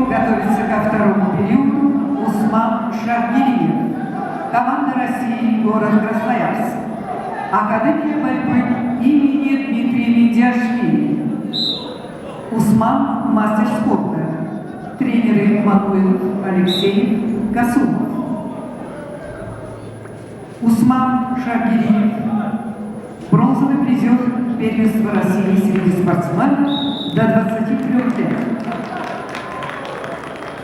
готовится ко второму периоду Усман Шаргириев, команда России, город Красноярск, Академия борьбы имени Дмитрия Медяшвили. Усман – мастер спорта, тренеры Мануилов, Алексеев, Касумов. Усман Шаргириев, бронзовый призер первенства России среди спортсменов до 23 лет.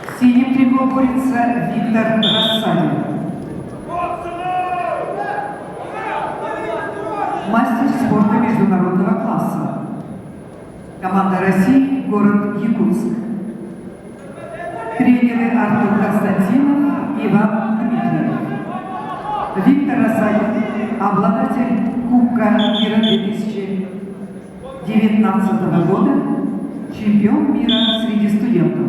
В синем трико борется Виктор Рассадин, мастер спорта международного класса, команда России, город Якутск. Тренеры Артур Константинов, Иван Дмитриев. Виктор Рассадин, обладатель Кубка мира 2019 года, чемпион мира среди студентов.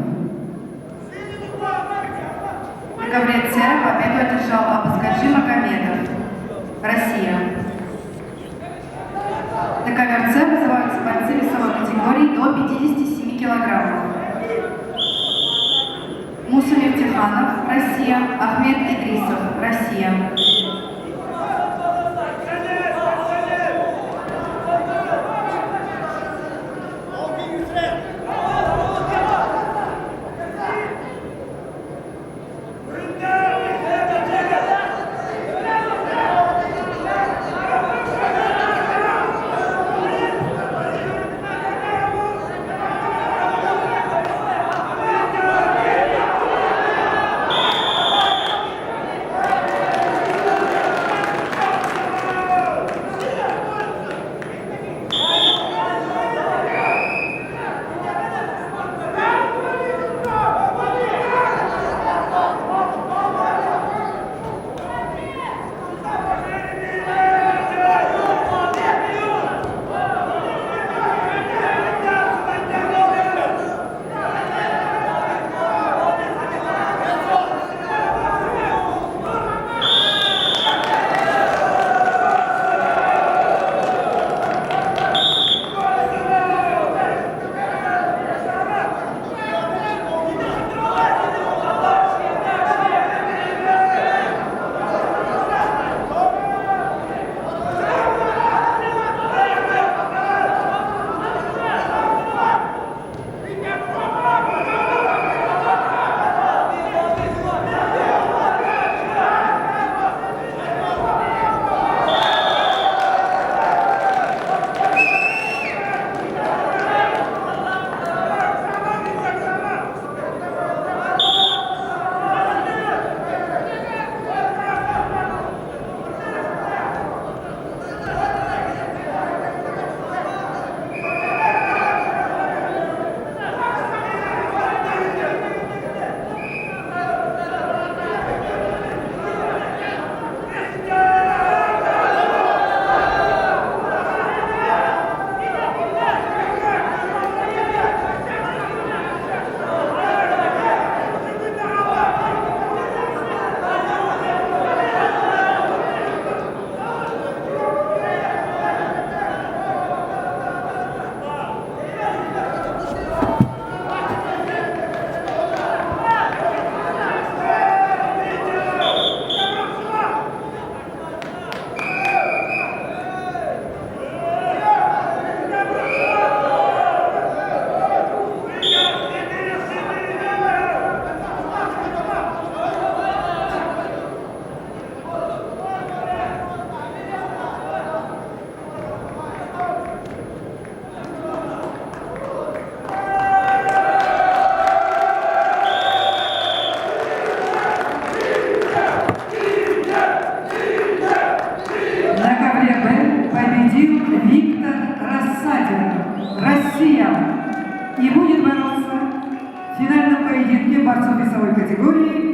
В КВЦ победу одержал Абаскаджи Магомедов, Россия. На КВЦ вызываются бойцы весовой категории до 57 килограммов. Муса Мефтиханов, Россия. Ахмед Идрисов, Россия. победил Виктор Рассадин, Россия, и будет бороться в финальном поединке борцов весовой категории